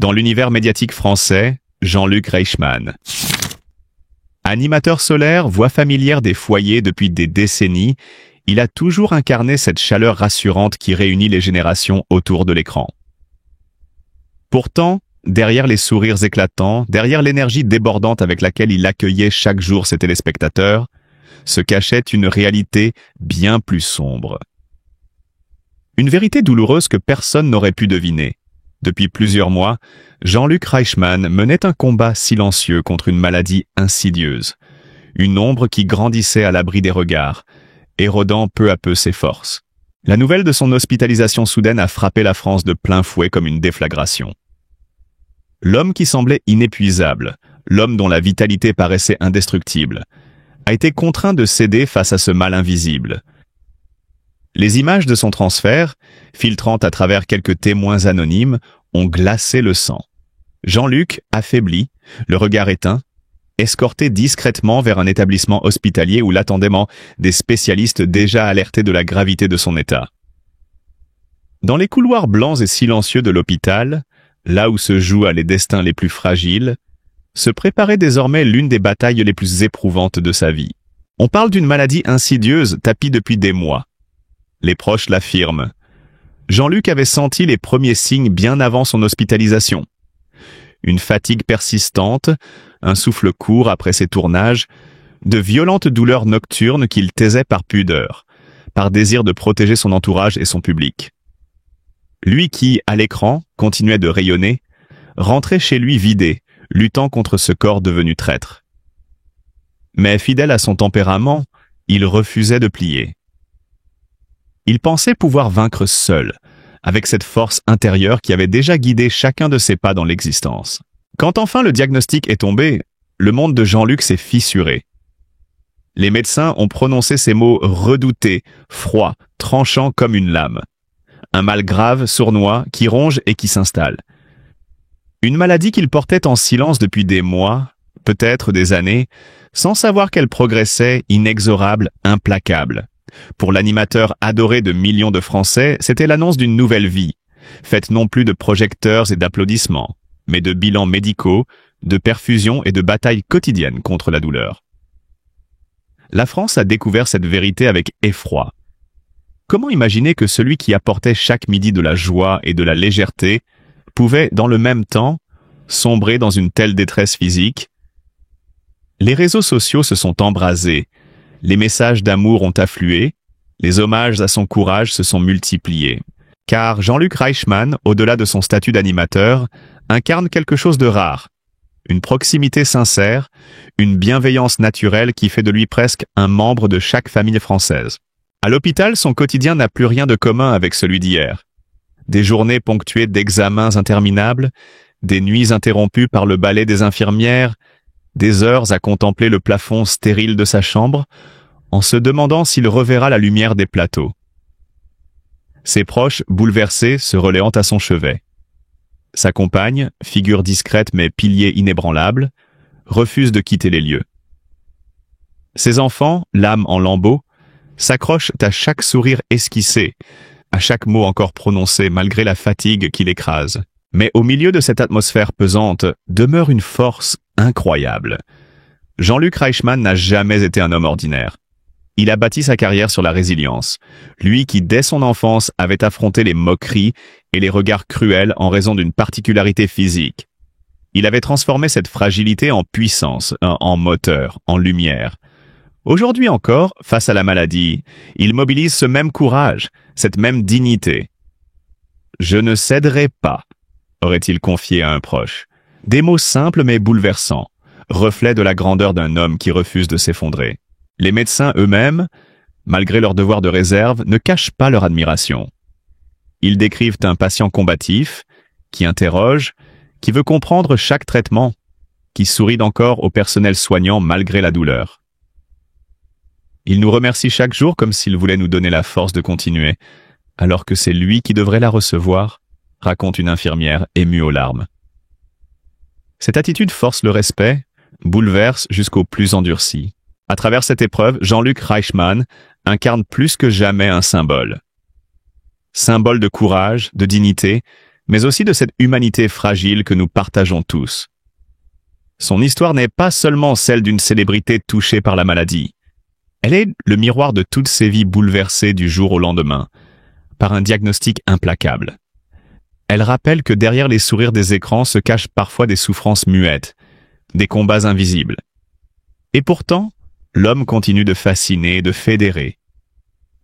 Dans l'univers médiatique français, Jean-Luc Reichmann. Animateur solaire, voix familière des foyers depuis des décennies, il a toujours incarné cette chaleur rassurante qui réunit les générations autour de l'écran. Pourtant, derrière les sourires éclatants, derrière l'énergie débordante avec laquelle il accueillait chaque jour ses téléspectateurs, se cachait une réalité bien plus sombre. Une vérité douloureuse que personne n'aurait pu deviner. Depuis plusieurs mois, Jean-Luc Reichmann menait un combat silencieux contre une maladie insidieuse, une ombre qui grandissait à l'abri des regards, érodant peu à peu ses forces. La nouvelle de son hospitalisation soudaine a frappé la France de plein fouet comme une déflagration. L'homme qui semblait inépuisable, l'homme dont la vitalité paraissait indestructible, a été contraint de céder face à ce mal invisible. Les images de son transfert, filtrant à travers quelques témoins anonymes, ont glacé le sang. Jean-Luc, affaibli, le regard éteint, escorté discrètement vers un établissement hospitalier où l'attendaient des spécialistes déjà alertés de la gravité de son état. Dans les couloirs blancs et silencieux de l'hôpital, là où se jouent les destins les plus fragiles, se préparait désormais l'une des batailles les plus éprouvantes de sa vie. On parle d'une maladie insidieuse tapie depuis des mois. Les proches l'affirment. Jean-Luc avait senti les premiers signes bien avant son hospitalisation. Une fatigue persistante, un souffle court après ses tournages, de violentes douleurs nocturnes qu'il taisait par pudeur, par désir de protéger son entourage et son public. Lui qui, à l'écran, continuait de rayonner, rentrait chez lui vidé, luttant contre ce corps devenu traître. Mais fidèle à son tempérament, il refusait de plier. Il pensait pouvoir vaincre seul, avec cette force intérieure qui avait déjà guidé chacun de ses pas dans l'existence. Quand enfin le diagnostic est tombé, le monde de Jean-Luc s'est fissuré. Les médecins ont prononcé ces mots redoutés, froids, tranchants comme une lame. Un mal grave, sournois, qui ronge et qui s'installe. Une maladie qu'il portait en silence depuis des mois, peut-être des années, sans savoir qu'elle progressait, inexorable, implacable. Pour l'animateur adoré de millions de Français, c'était l'annonce d'une nouvelle vie, faite non plus de projecteurs et d'applaudissements, mais de bilans médicaux, de perfusions et de batailles quotidiennes contre la douleur. La France a découvert cette vérité avec effroi. Comment imaginer que celui qui apportait chaque midi de la joie et de la légèreté pouvait, dans le même temps, sombrer dans une telle détresse physique? Les réseaux sociaux se sont embrasés, les messages d'amour ont afflué, les hommages à son courage se sont multipliés. Car Jean-Luc Reichmann, au-delà de son statut d'animateur, incarne quelque chose de rare. Une proximité sincère, une bienveillance naturelle qui fait de lui presque un membre de chaque famille française. À l'hôpital, son quotidien n'a plus rien de commun avec celui d'hier. Des journées ponctuées d'examens interminables, des nuits interrompues par le balai des infirmières, des heures à contempler le plafond stérile de sa chambre, en se demandant s'il reverra la lumière des plateaux. Ses proches, bouleversés, se relayant à son chevet. Sa compagne, figure discrète mais pilier inébranlable, refuse de quitter les lieux. Ses enfants, l'âme en lambeaux, s'accrochent à chaque sourire esquissé, à chaque mot encore prononcé malgré la fatigue qui l'écrase. Mais au milieu de cette atmosphère pesante demeure une force incroyable. Jean-Luc Reichmann n'a jamais été un homme ordinaire. Il a bâti sa carrière sur la résilience, lui qui dès son enfance avait affronté les moqueries et les regards cruels en raison d'une particularité physique. Il avait transformé cette fragilité en puissance, en moteur, en lumière. Aujourd'hui encore, face à la maladie, il mobilise ce même courage, cette même dignité. « Je ne céderai pas », aurait-il confié à un proche. Des mots simples mais bouleversants, reflet de la grandeur d'un homme qui refuse de s'effondrer. Les médecins eux-mêmes, malgré leur devoir de réserve, ne cachent pas leur admiration. Ils décrivent un patient combatif, qui interroge, qui veut comprendre chaque traitement, qui sourit encore au personnel soignant malgré la douleur. Il nous remercie chaque jour comme s'il voulait nous donner la force de continuer, alors que c'est lui qui devrait la recevoir, raconte une infirmière émue aux larmes. Cette attitude force le respect, bouleverse jusqu'aux plus endurcis. À travers cette épreuve, Jean-Luc Reichmann incarne plus que jamais un symbole. Symbole de courage, de dignité, mais aussi de cette humanité fragile que nous partageons tous. Son histoire n'est pas seulement celle d'une célébrité touchée par la maladie. Elle est le miroir de toutes ces vies bouleversées du jour au lendemain, par un diagnostic implacable. Elle rappelle que derrière les sourires des écrans se cachent parfois des souffrances muettes, des combats invisibles. Et pourtant, l'homme continue de fasciner, de fédérer.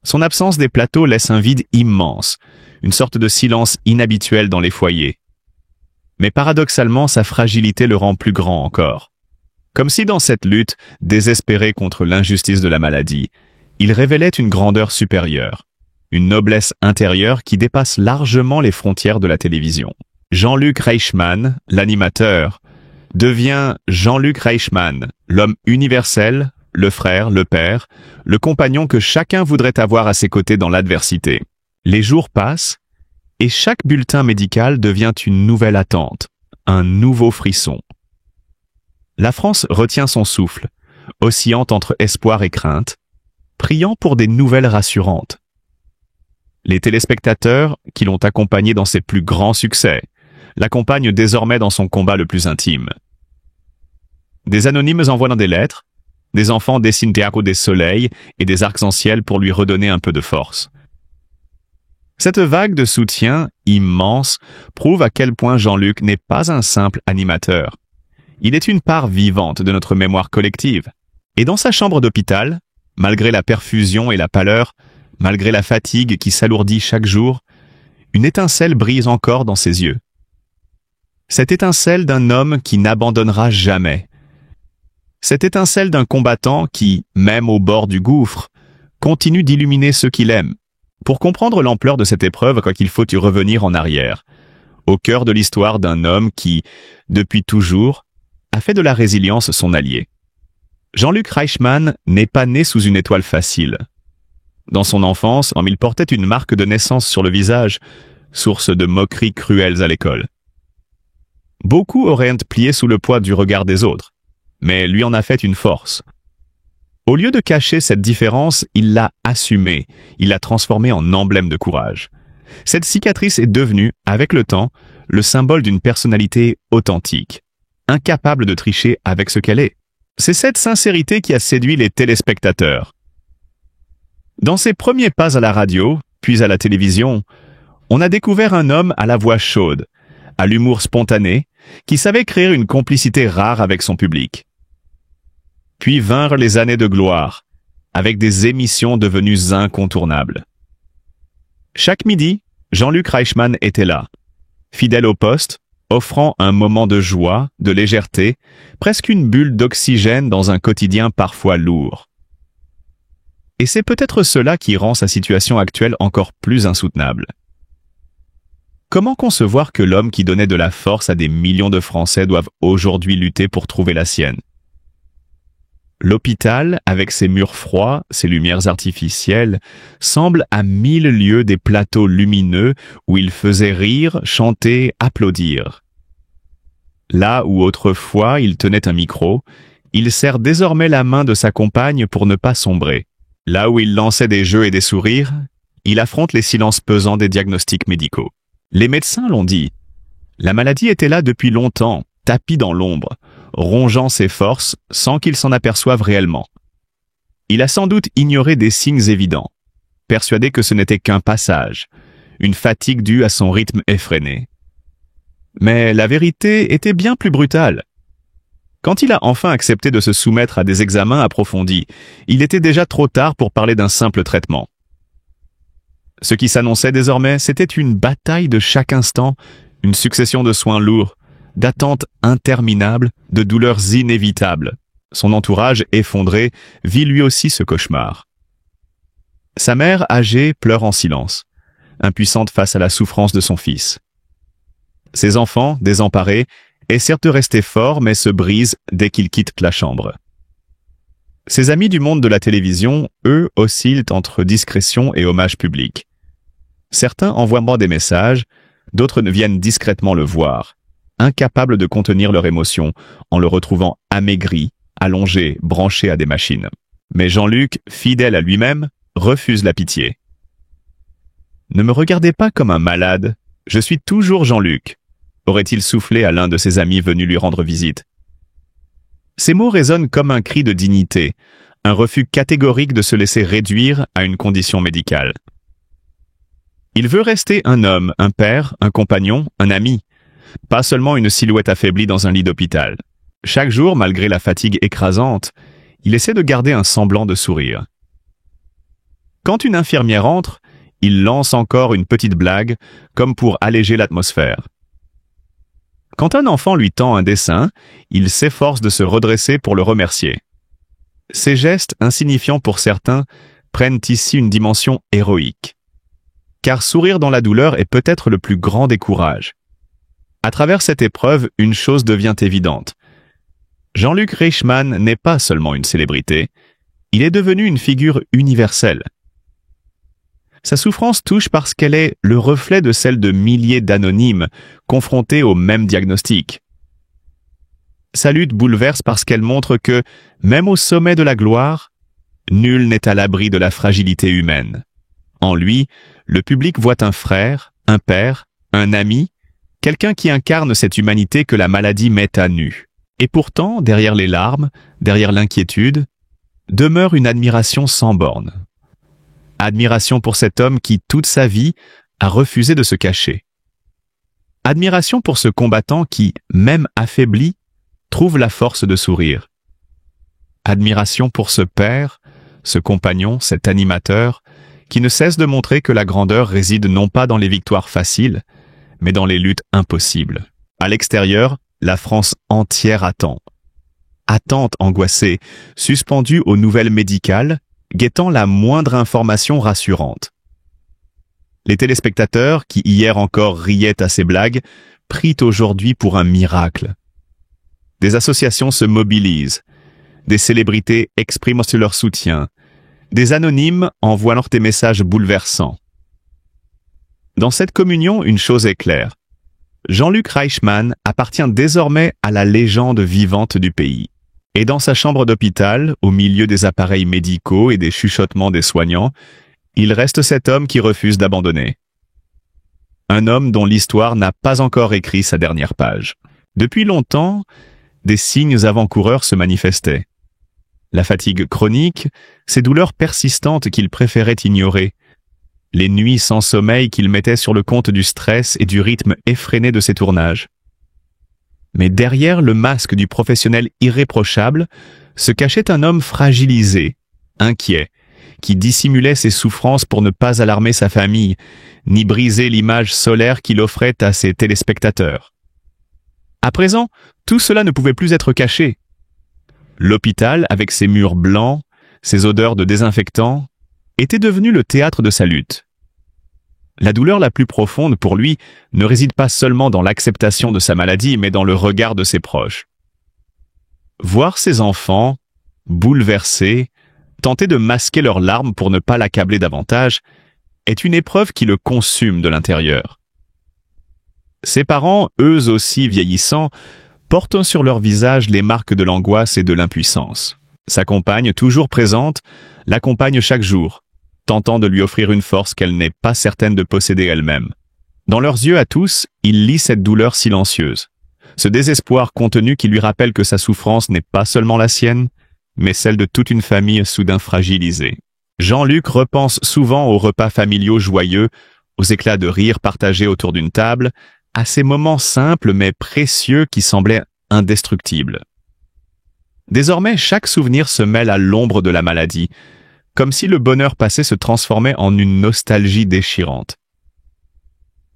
Son absence des plateaux laisse un vide immense, une sorte de silence inhabituel dans les foyers. Mais paradoxalement, sa fragilité le rend plus grand encore. Comme si dans cette lutte, désespérée contre l'injustice de la maladie, il révélait une grandeur supérieure, une noblesse intérieure qui dépasse largement les frontières de la télévision. Jean-Luc Reichmann, l'animateur, devient Jean-Luc Reichmann, l'homme universel, le frère, le père, le compagnon que chacun voudrait avoir à ses côtés dans l'adversité. Les jours passent, et chaque bulletin médical devient une nouvelle attente, un nouveau frisson. La France retient son souffle, oscillant entre espoir et crainte, priant pour des nouvelles rassurantes. Les téléspectateurs, qui l'ont accompagné dans ses plus grands succès, l'accompagnent désormais dans son combat le plus intime. Des anonymes envoient des lettres, des enfants dessinent des soleils et des arcs-en-ciel pour lui redonner un peu de force. Cette vague de soutien immense prouve à quel point Jean-Luc n'est pas un simple animateur. Il est une part vivante de notre mémoire collective. Et dans sa chambre d'hôpital, malgré la perfusion et la pâleur, malgré la fatigue qui s'alourdit chaque jour, une étincelle brise encore dans ses yeux. Cette étincelle d'un homme qui n'abandonnera jamais. Cette étincelle d'un combattant qui, même au bord du gouffre, continue d'illuminer ceux qu'il aime. Pour comprendre l'ampleur de cette épreuve, il faut y revenir en arrière, au cœur de l'histoire d'un homme qui, depuis toujours, a fait de la résilience son allié. Jean-Luc Reichmann n'est pas né sous une étoile facile. Dans son enfance, il portait une marque de naissance sur le visage, source de moqueries cruelles à l'école. Beaucoup auraient plié sous le poids du regard des autres, mais lui en a fait une force. Au lieu de cacher cette différence, il l'a assumée, il l'a transformée en emblème de courage. Cette cicatrice est devenue, avec le temps, le symbole d'une personnalité authentique, incapable de tricher avec ce qu'elle est. C'est cette sincérité qui a séduit les téléspectateurs. Dans ses premiers pas à la radio, puis à la télévision, on a découvert un homme à la voix chaude, à l'humour spontané, qui savait créer une complicité rare avec son public. Puis vinrent les années de gloire, avec des émissions devenues incontournables. Chaque midi, Jean-Luc Reichmann était là, fidèle au poste, offrant un moment de joie, de légèreté, presque une bulle d'oxygène dans un quotidien parfois lourd. Et c'est peut-être cela qui rend sa situation actuelle encore plus insoutenable. Comment concevoir que l'homme qui donnait de la force à des millions de Français doive aujourd'hui lutter pour trouver la sienne? L'hôpital, avec ses murs froids, ses lumières artificielles, semble à 1000 lieues des plateaux lumineux où il faisait rire, chanter, applaudir. Là où autrefois il tenait un micro, il serre désormais la main de sa compagne pour ne pas sombrer. Là où il lançait des jeux et des sourires, il affronte les silences pesants des diagnostics médicaux. Les médecins l'ont dit. La maladie était là depuis longtemps, tapie dans l'ombre, rongeant ses forces sans qu'il s'en aperçoive réellement. Il a sans doute ignoré des signes évidents, persuadé que ce n'était qu'un passage, une fatigue due à son rythme effréné. Mais la vérité était bien plus brutale. Quand il a enfin accepté de se soumettre à des examens approfondis, il était déjà trop tard pour parler d'un simple traitement. Ce qui s'annonçait désormais, c'était une bataille de chaque instant, une succession de soins lourds, d'attentes interminables, de douleurs inévitables. Son entourage, effondré, vit lui aussi ce cauchemar. Sa mère, âgée, pleure en silence, impuissante face à la souffrance de son fils. Ses enfants, désemparés, essaient de rester forts mais se brisent dès qu'ils quittent la chambre. Ses amis du monde de la télévision, eux, oscillent entre discrétion et hommage public. Certains envoient des messages, d'autres viennent discrètement le voir, incapables de contenir leur émotion en le retrouvant amaigri, allongé, branché à des machines. Mais Jean-Luc, fidèle à lui-même, refuse la pitié. Ne me regardez pas comme un malade, Je suis toujours Jean-Luc, aurait-il soufflé à l'un de ses amis venus lui rendre visite. Ces mots résonnent comme un cri de dignité, un refus catégorique de se laisser réduire à une condition médicale. Il veut rester un homme, un père, un compagnon, un ami, pas seulement une silhouette affaiblie dans un lit d'hôpital. Chaque jour, malgré la fatigue écrasante, il essaie de garder un semblant de sourire. Quand une infirmière entre, il lance encore une petite blague, comme pour alléger l'atmosphère. Quand un enfant lui tend un dessin, il s'efforce de se redresser pour le remercier. Ces gestes, insignifiants pour certains, prennent ici une dimension héroïque. Car sourire dans la douleur est peut-être le plus grand des courages. À travers cette épreuve, une chose devient évidente. Jean-Luc Reichmann n'est pas seulement une célébrité, il est devenu une figure universelle. Sa souffrance touche parce qu'elle est le reflet de celle de milliers d'anonymes confrontés au même diagnostic. Sa lutte bouleverse parce qu'elle montre que, même au sommet de la gloire, nul n'est à l'abri de la fragilité humaine. En lui, le public voit un frère, un père, un ami, quelqu'un qui incarne cette humanité que la maladie met à nu. Et pourtant, derrière les larmes, derrière l'inquiétude, demeure une admiration sans borne. Admiration pour cet homme qui, toute sa vie, a refusé de se cacher. Admiration pour ce combattant qui, même affaibli, trouve la force de sourire. Admiration pour ce père, ce compagnon, cet animateur, qui ne cesse de montrer que la grandeur réside non pas dans les victoires faciles, mais dans les luttes impossibles. À l'extérieur, la France entière attend. Attente angoissée, suspendue aux nouvelles médicales, guettant la moindre information rassurante. Les téléspectateurs, qui hier encore riaient à ces blagues, prient aujourd'hui pour un miracle. Des associations se mobilisent, des célébrités expriment leur soutien, des anonymes envoient des messages bouleversants. Dans cette communion, une chose est claire. Jean-Luc Reichmann appartient désormais à la légende vivante du pays. Et dans sa chambre d'hôpital, au milieu des appareils médicaux et des chuchotements des soignants, il reste cet homme qui refuse d'abandonner. Un homme dont l'histoire n'a pas encore écrit sa dernière page. Depuis longtemps, des signes avant-coureurs se manifestaient. La fatigue chronique, ces douleurs persistantes qu'il préférait ignorer, les nuits sans sommeil qu'il mettait sur le compte du stress et du rythme effréné de ses tournages. Mais derrière le masque du professionnel irréprochable se cachait un homme fragilisé, inquiet, qui dissimulait ses souffrances pour ne pas alarmer sa famille, ni briser l'image solaire qu'il offrait à ses téléspectateurs. À présent, tout cela ne pouvait plus être caché. L'hôpital, avec ses murs blancs, ses odeurs de désinfectants, était devenu le théâtre de sa lutte. La douleur la plus profonde pour lui ne réside pas seulement dans l'acceptation de sa maladie, mais dans le regard de ses proches. Voir ses enfants, bouleversés, tenter de masquer leurs larmes pour ne pas l'accabler davantage, est une épreuve qui le consume de l'intérieur. Ses parents, eux aussi vieillissants, portent sur leur visage les marques de l'angoisse et de l'impuissance. Sa compagne, toujours présente, l'accompagne chaque jour, tentant de lui offrir une force qu'elle n'est pas certaine de posséder elle-même. Dans leurs yeux à tous, il lit cette douleur silencieuse, ce désespoir contenu qui lui rappelle que sa souffrance n'est pas seulement la sienne, mais celle de toute une famille soudain fragilisée. Jean-Luc repense souvent aux repas familiaux joyeux, aux éclats de rire partagés autour d'une table, à ces moments simples mais précieux qui semblaient indestructibles. Désormais, chaque souvenir se mêle à l'ombre de la maladie, comme si le bonheur passé se transformait en une nostalgie déchirante.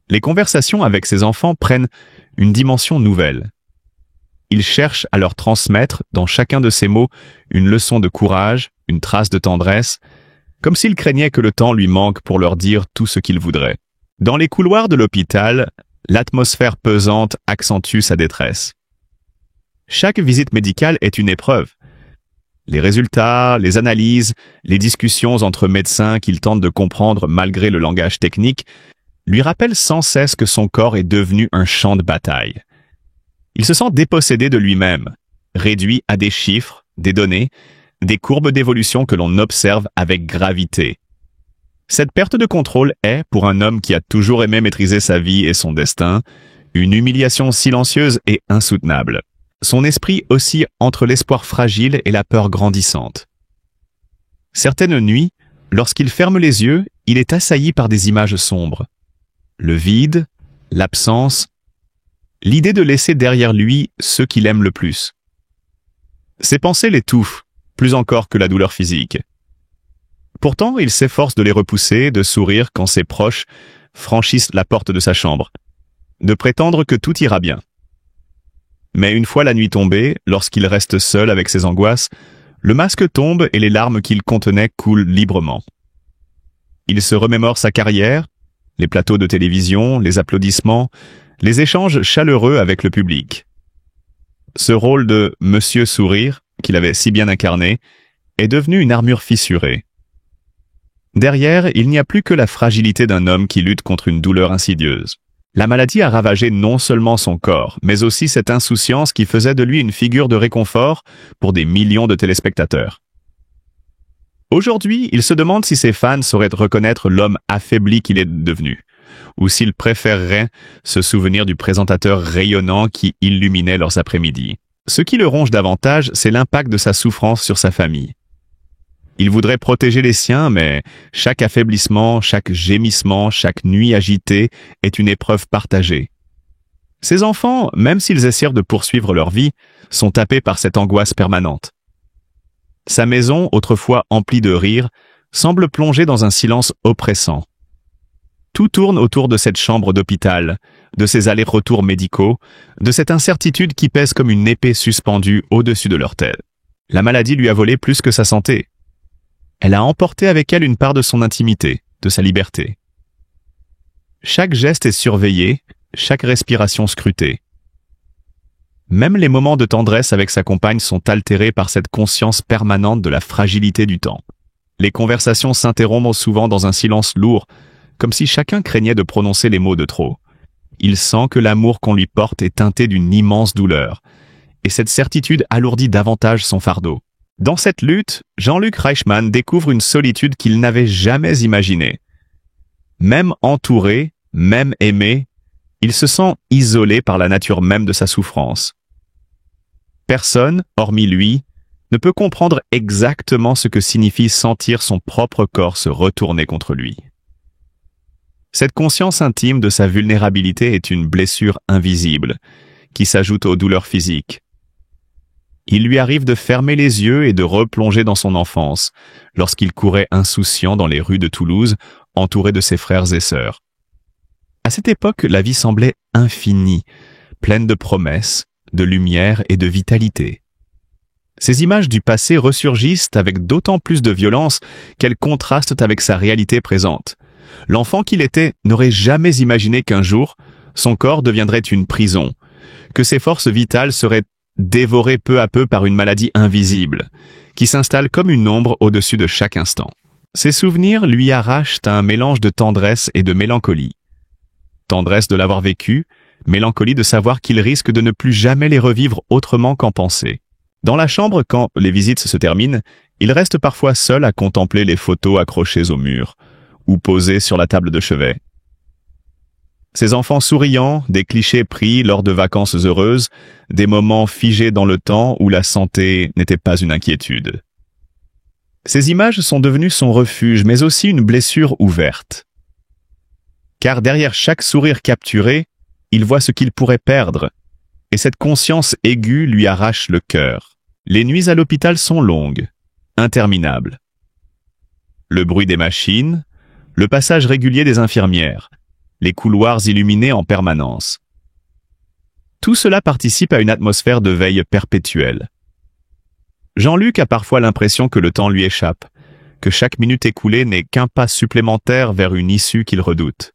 Les conversations avec ses enfants prennent une dimension nouvelle. Il cherche à leur transmettre, dans chacun de ses mots, une leçon de courage, une trace de tendresse, comme s'il craignait que le temps lui manque pour leur dire tout ce qu'il voudrait. Dans les couloirs de l'hôpital, l'atmosphère pesante accentue sa détresse. Chaque visite médicale est une épreuve. Les résultats, les analyses, les discussions entre médecins qu'il tente de comprendre malgré le langage technique, lui rappellent sans cesse que son corps est devenu un champ de bataille. Il se sent dépossédé de lui-même, réduit à des chiffres, des données, des courbes d'évolution que l'on observe avec gravité. Cette perte de contrôle est, pour un homme qui a toujours aimé maîtriser sa vie et son destin, une humiliation silencieuse et insoutenable. Son esprit oscille entre l'espoir fragile et la peur grandissante. Certaines nuits, lorsqu'il ferme les yeux, il est assailli par des images sombres. Le vide, l'absence, l'idée de laisser derrière lui ceux qu'il aime le plus. Ces pensées l'étouffent, plus encore que la douleur physique. Pourtant, il s'efforce de les repousser, de sourire quand ses proches franchissent la porte de sa chambre, de prétendre que tout ira bien. Mais une fois la nuit tombée, lorsqu'il reste seul avec ses angoisses, le masque tombe et les larmes qu'il contenait coulent librement. Il se remémore sa carrière, les plateaux de télévision, les applaudissements, les échanges chaleureux avec le public. Ce rôle de Monsieur Sourire, qu'il avait si bien incarné, est devenu une armure fissurée. Derrière, il n'y a plus que la fragilité d'un homme qui lutte contre une douleur insidieuse. La maladie a ravagé non seulement son corps, mais aussi cette insouciance qui faisait de lui une figure de réconfort pour des millions de téléspectateurs. Aujourd'hui, il se demande si ses fans sauraient reconnaître l'homme affaibli qu'il est devenu, ou s'ils préféreraient se souvenir du présentateur rayonnant qui illuminait leurs après-midi. Ce qui le ronge davantage, c'est l'impact de sa souffrance sur sa famille. Il voudrait protéger les siens, mais chaque affaiblissement, chaque gémissement, chaque nuit agitée est une épreuve partagée. Ses enfants, même s'ils essaient de poursuivre leur vie, sont tapés par cette angoisse permanente. Sa maison, autrefois emplie de rires, semble plongée dans un silence oppressant. Tout tourne autour de cette chambre d'hôpital, de ces allers-retours médicaux, de cette incertitude qui pèse comme une épée suspendue au-dessus de leur tête. La maladie lui a volé plus que sa santé. Elle a emporté avec elle une part de son intimité, de sa liberté. Chaque geste est surveillé, chaque respiration scrutée. Même les moments de tendresse avec sa compagne sont altérés par cette conscience permanente de la fragilité du temps. Les conversations s'interrompent souvent dans un silence lourd, comme si chacun craignait de prononcer les mots de trop. Il sent que l'amour qu'on lui porte est teinté d'une immense douleur, et cette certitude alourdit davantage son fardeau. Dans cette lutte, Jean-Luc Reichmann découvre une solitude qu'il n'avait jamais imaginée. Même entouré, même aimé, il se sent isolé par la nature même de sa souffrance. Personne, hormis lui, ne peut comprendre exactement ce que signifie sentir son propre corps se retourner contre lui. Cette conscience intime de sa vulnérabilité est une blessure invisible, qui s'ajoute aux douleurs physiques. Il lui arrive de fermer les yeux et de replonger dans son enfance, lorsqu'il courait insouciant dans les rues de Toulouse, entouré de ses frères et sœurs. À cette époque, la vie semblait infinie, pleine de promesses, de lumière et de vitalité. Ces images du passé ressurgissent avec d'autant plus de violence qu'elles contrastent avec sa réalité présente. L'enfant qu'il était n'aurait jamais imaginé qu'un jour, son corps deviendrait une prison, que ses forces vitales seraient dévorées peu à peu par une maladie invisible, qui s'installe comme une ombre au-dessus de chaque instant. Ses souvenirs lui arrachent un mélange de tendresse et de mélancolie. Tendresse de l'avoir vécu, mélancolie de savoir qu'il risque de ne plus jamais les revivre autrement qu'en pensée. Dans la chambre, quand les visites se terminent, il reste parfois seul à contempler les photos accrochées au mur, ou posées sur la table de chevet. Ces enfants souriants, des clichés pris lors de vacances heureuses, des moments figés dans le temps où la santé n'était pas une inquiétude. Ces images sont devenues son refuge, mais aussi une blessure ouverte. Car derrière chaque sourire capturé, il voit ce qu'il pourrait perdre, et cette conscience aiguë lui arrache le cœur. Les nuits à l'hôpital sont longues, interminables. Le bruit des machines, le passage régulier des infirmières, les couloirs illuminés en permanence. Tout cela participe à une atmosphère de veille perpétuelle. Jean-Luc a parfois l'impression que le temps lui échappe, que chaque minute écoulée n'est qu'un pas supplémentaire vers une issue qu'il redoute.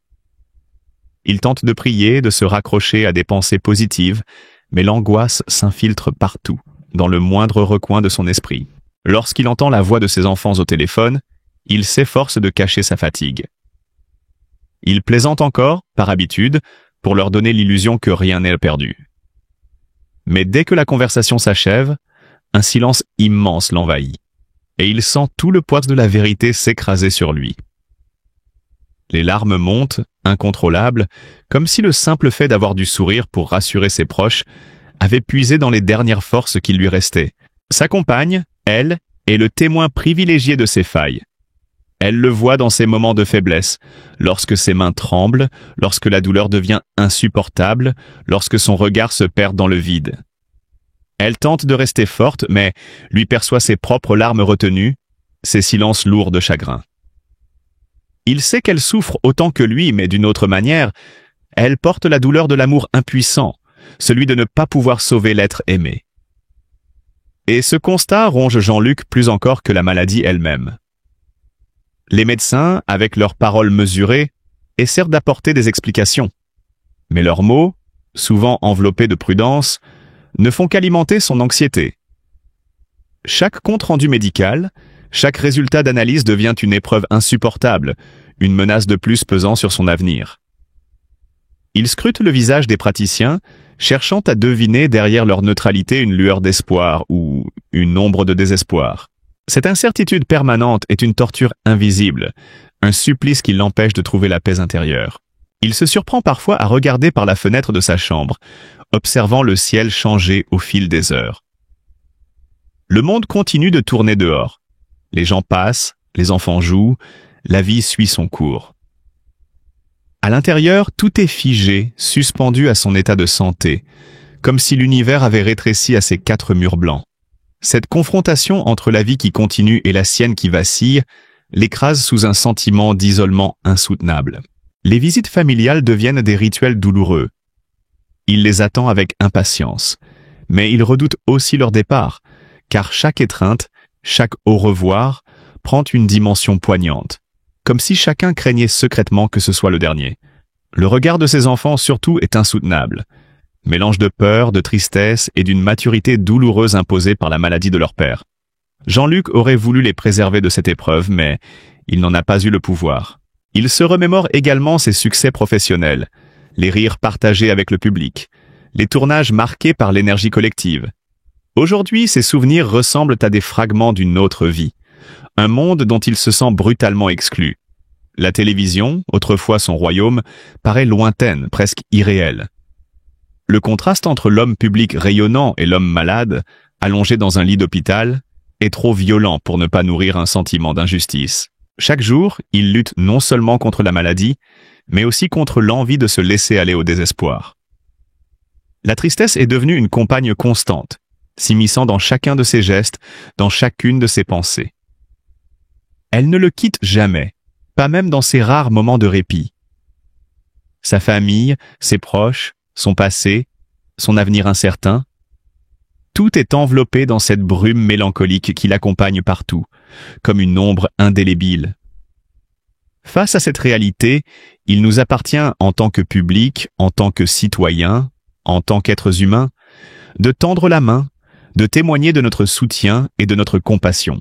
Il tente de prier, de se raccrocher à des pensées positives, mais l'angoisse s'infiltre partout, dans le moindre recoin de son esprit. Lorsqu'il entend la voix de ses enfants au téléphone, il s'efforce de cacher sa fatigue. Il plaisante encore, par habitude, pour leur donner l'illusion que rien n'est perdu. Mais dès que la conversation s'achève, un silence immense l'envahit, et il sent tout le poids de la vérité s'écraser sur lui. Les larmes montent, incontrôlables, comme si le simple fait d'avoir du sourire pour rassurer ses proches avait puisé dans les dernières forces qui lui restaient. Sa compagne, elle, est le témoin privilégié de ses failles. Elle le voit dans ses moments de faiblesse, lorsque ses mains tremblent, lorsque la douleur devient insupportable, lorsque son regard se perd dans le vide. Elle tente de rester forte, mais lui perçoit ses propres larmes retenues, ses silences lourds de chagrin. Il sait qu'elle souffre autant que lui, mais d'une autre manière. Elle porte la douleur de l'amour impuissant, celui de ne pas pouvoir sauver l'être aimé. Et ce constat ronge Jean-Luc plus encore que la maladie elle-même. Les médecins, avec leurs paroles mesurées, essaient d'apporter des explications. Mais leurs mots, souvent enveloppés de prudence, ne font qu'alimenter son anxiété. Chaque compte-rendu médical, chaque résultat d'analyse devient une épreuve insupportable, une menace de plus pesant sur son avenir. Il scrute le visage des praticiens, cherchant à deviner derrière leur neutralité une lueur d'espoir ou une ombre de désespoir. Cette incertitude permanente est une torture invisible, un supplice qui l'empêche de trouver la paix intérieure. Il se surprend parfois à regarder par la fenêtre de sa chambre, observant le ciel changer au fil des heures. Le monde continue de tourner dehors. Les gens passent, les enfants jouent, la vie suit son cours. À l'intérieur, tout est figé, suspendu à son état de santé, comme si l'univers avait rétréci à ses 4 murs blancs. Cette confrontation entre la vie qui continue et la sienne qui vacille l'écrase sous un sentiment d'isolement insoutenable. Les visites familiales deviennent des rituels douloureux. Il les attend avec impatience, mais il redoute aussi leur départ, car chaque étreinte, chaque au revoir, prend une dimension poignante, comme si chacun craignait secrètement que ce soit le dernier. Le regard de ses enfants surtout est insoutenable, mélange de peur, de tristesse et d'une maturité douloureuse imposée par la maladie de leur père. Jean-Luc aurait voulu les préserver de cette épreuve, mais il n'en a pas eu le pouvoir. Il se remémore également ses succès professionnels, les rires partagés avec le public, les tournages marqués par l'énergie collective. Aujourd'hui, ses souvenirs ressemblent à des fragments d'une autre vie, un monde dont il se sent brutalement exclu. La télévision, autrefois son royaume, paraît lointaine, presque irréelle. Le contraste entre l'homme public rayonnant et l'homme malade, allongé dans un lit d'hôpital, est trop violent pour ne pas nourrir un sentiment d'injustice. Chaque jour, il lutte non seulement contre la maladie, mais aussi contre l'envie de se laisser aller au désespoir. La tristesse est devenue une compagne constante, s'immisçant dans chacun de ses gestes, dans chacune de ses pensées. Elle ne le quitte jamais, pas même dans ses rares moments de répit. Sa famille, ses proches, son passé, son avenir incertain, tout est enveloppé dans cette brume mélancolique qui l'accompagne partout, comme une ombre indélébile. Face à cette réalité, il nous appartient en tant que public, en tant que citoyens, en tant qu'êtres humains, de tendre la main, de témoigner de notre soutien et de notre compassion.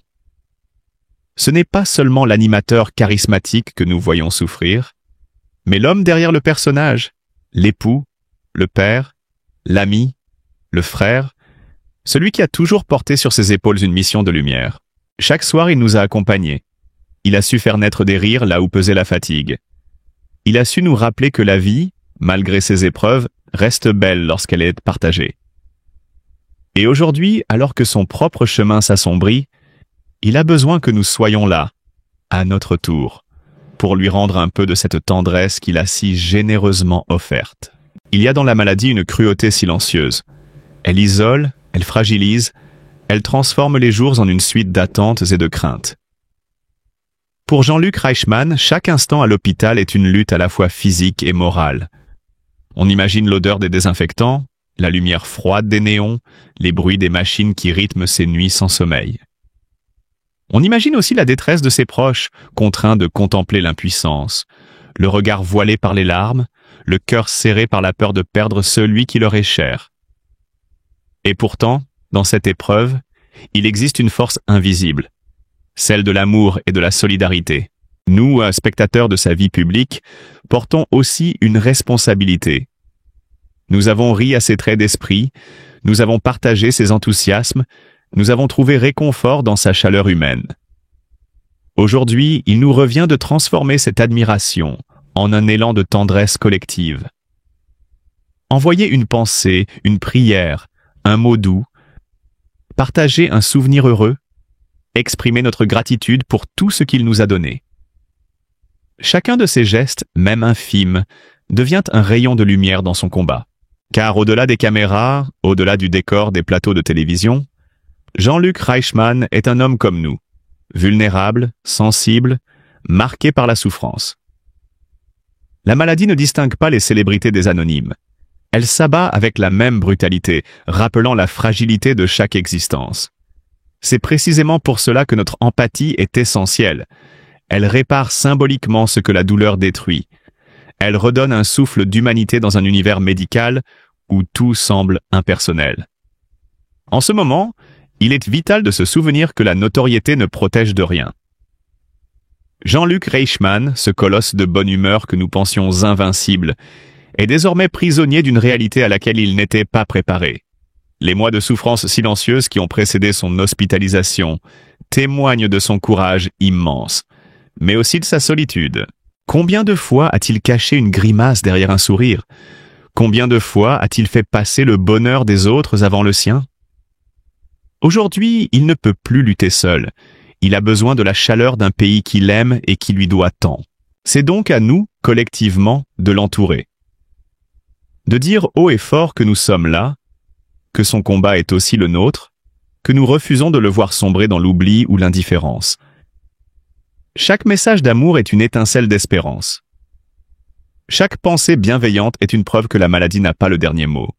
Ce n'est pas seulement l'animateur charismatique que nous voyons souffrir, mais l'homme derrière le personnage, l'époux, le père, l'ami, le frère, celui qui a toujours porté sur ses épaules une mission de lumière. Chaque soir, il nous a accompagnés. Il a su faire naître des rires là où pesait la fatigue. Il a su nous rappeler que la vie, malgré ses épreuves, reste belle lorsqu'elle est partagée. Et aujourd'hui, alors que son propre chemin s'assombrit, il a besoin que nous soyons là, à notre tour, pour lui rendre un peu de cette tendresse qu'il a si généreusement offerte. Il y a dans la maladie une cruauté silencieuse. Elle isole, elle fragilise, elle transforme les jours en une suite d'attentes et de craintes. Pour Jean-Luc Reichmann, chaque instant à l'hôpital est une lutte à la fois physique et morale. On imagine l'odeur des désinfectants, la lumière froide des néons, les bruits des machines qui rythment ses nuits sans sommeil. On imagine aussi la détresse de ses proches, contraints de contempler l'impuissance, le regard voilé par les larmes, le cœur serré par la peur de perdre celui qui leur est cher. Et pourtant, dans cette épreuve, il existe une force invisible, celle de l'amour et de la solidarité. Nous, spectateurs de sa vie publique, portons aussi une responsabilité. Nous avons ri à ses traits d'esprit, nous avons partagé ses enthousiasmes, nous avons trouvé réconfort dans sa chaleur humaine. Aujourd'hui, il nous revient de transformer cette admiration en un élan de tendresse collective. Envoyer une pensée, une prière, un mot doux, partager un souvenir heureux, exprimer notre gratitude pour tout ce qu'il nous a donné. Chacun de ces gestes, même infimes, devient un rayon de lumière dans son combat. Car au-delà des caméras, au-delà du décor des plateaux de télévision, Jean-Luc Reichmann est un homme comme nous, vulnérable, sensible, marqué par la souffrance. La maladie ne distingue pas les célébrités des anonymes. Elle s'abat avec la même brutalité, rappelant la fragilité de chaque existence. C'est précisément pour cela que notre empathie est essentielle. Elle répare symboliquement ce que la douleur détruit. Elle redonne un souffle d'humanité dans un univers médical où tout semble impersonnel. En ce moment, il est vital de se souvenir que la notoriété ne protège de rien. Jean-Luc Reichmann, ce colosse de bonne humeur que nous pensions invincible, est désormais prisonnier d'une réalité à laquelle il n'était pas préparé. Les mois de souffrance silencieuse qui ont précédé son hospitalisation témoignent de son courage immense, mais aussi de sa solitude. Combien de fois a-t-il caché une grimace derrière un sourire? Combien de fois a-t-il fait passer le bonheur des autres avant le sien? Aujourd'hui, il ne peut plus lutter seul. Il a besoin de la chaleur d'un pays qui l'aime et qui lui doit tant. C'est donc à nous, collectivement, de l'entourer. De dire haut et fort que nous sommes là, que son combat est aussi le nôtre, que nous refusons de le voir sombrer dans l'oubli ou l'indifférence. Chaque message d'amour est une étincelle d'espérance. Chaque pensée bienveillante est une preuve que la maladie n'a pas le dernier mot,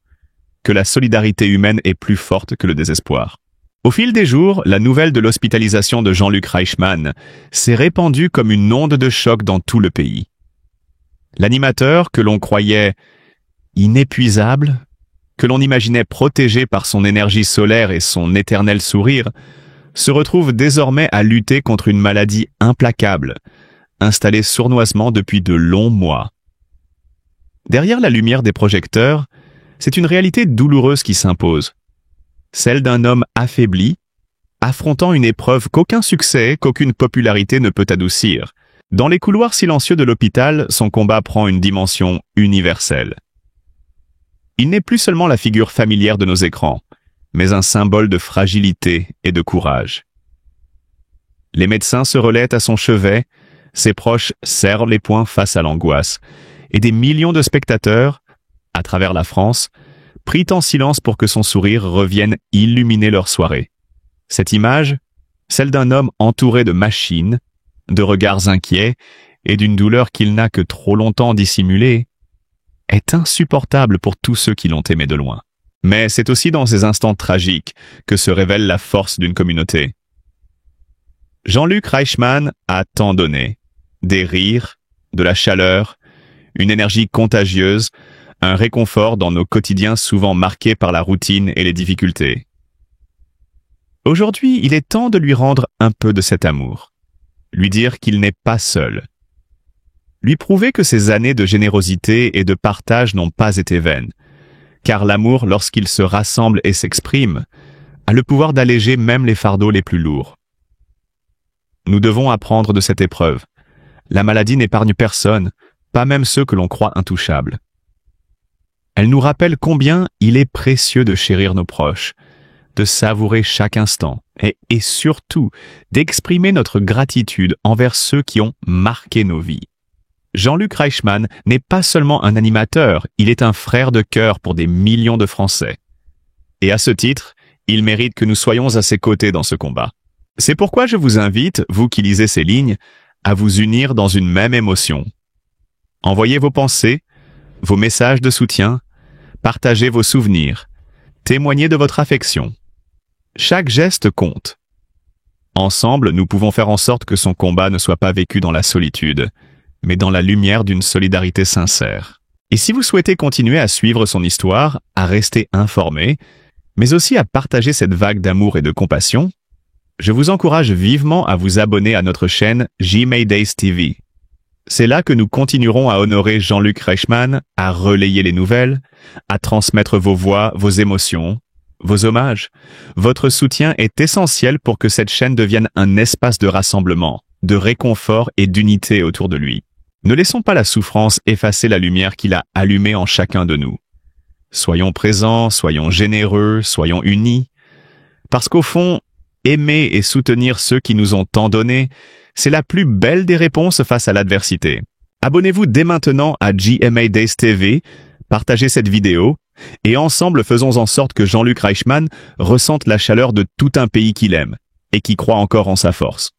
que la solidarité humaine est plus forte que le désespoir. Au fil des jours, la nouvelle de l'hospitalisation de Jean-Luc Reichmann s'est répandue comme une onde de choc dans tout le pays. L'animateur que l'on croyait inépuisable, que l'on imaginait protégé par son énergie solaire et son éternel sourire, se retrouve désormais à lutter contre une maladie implacable, installée sournoisement depuis de longs mois. Derrière la lumière des projecteurs, c'est une réalité douloureuse qui s'impose, celle d'un homme affaibli, affrontant une épreuve qu'aucun succès, qu'aucune popularité ne peut adoucir. Dans les couloirs silencieux de l'hôpital, son combat prend une dimension universelle. Il n'est plus seulement la figure familière de nos écrans, mais un symbole de fragilité et de courage. Les médecins se relaient à son chevet, ses proches serrent les poings face à l'angoisse, et des millions de spectateurs, à travers la France, prient en silence pour que son sourire revienne illuminer leur soirée. Cette image, celle d'un homme entouré de machines, de regards inquiets et d'une douleur qu'il n'a que trop longtemps dissimulée, est insupportable pour tous ceux qui l'ont aimé de loin. Mais c'est aussi dans ces instants tragiques que se révèle la force d'une communauté. Jean-Luc Reichmann a tant donné. Des rires, de la chaleur, une énergie contagieuse, un réconfort dans nos quotidiens souvent marqués par la routine et les difficultés. Aujourd'hui, il est temps de lui rendre un peu de cet amour. Lui dire qu'il n'est pas seul. Lui prouver que ses années de générosité et de partage n'ont pas été vaines. Car l'amour, lorsqu'il se rassemble et s'exprime, a le pouvoir d'alléger même les fardeaux les plus lourds. Nous devons apprendre de cette épreuve. La maladie n'épargne personne, pas même ceux que l'on croit intouchables. Elle nous rappelle combien il est précieux de chérir nos proches, de savourer chaque instant et surtout d'exprimer notre gratitude envers ceux qui ont marqué nos vies. Jean-Luc Reichmann n'est pas seulement un animateur, il est un frère de cœur pour des millions de Français. Et à ce titre, il mérite que nous soyons à ses côtés dans ce combat. C'est pourquoi je vous invite, vous qui lisez ces lignes, à vous unir dans une même émotion. Envoyez vos pensées, vos messages de soutien, partagez vos souvenirs, témoignez de votre affection. Chaque geste compte. Ensemble, nous pouvons faire en sorte que son combat ne soit pas vécu dans la solitude, mais dans la lumière d'une solidarité sincère. Et si vous souhaitez continuer à suivre son histoire, à rester informé, mais aussi à partager cette vague d'amour et de compassion, je vous encourage vivement à vous abonner à notre chaîne J-Maydays TV. C'est là que nous continuerons à honorer Jean-Luc Reichmann, à relayer les nouvelles, à transmettre vos voix, vos émotions, vos hommages. Votre soutien est essentiel pour que cette chaîne devienne un espace de rassemblement, de réconfort et d'unité autour de lui. Ne laissons pas la souffrance effacer la lumière qu'il a allumée en chacun de nous. Soyons présents, soyons généreux, soyons unis. Parce qu'au fond, aimer et soutenir ceux qui nous ont tant donné, c'est la plus belle des réponses face à l'adversité. Abonnez-vous dès maintenant à GMA Days TV, partagez cette vidéo, et ensemble faisons en sorte que Jean-Luc Reichmann ressente la chaleur de tout un pays qu'il aime et qui croit encore en sa force.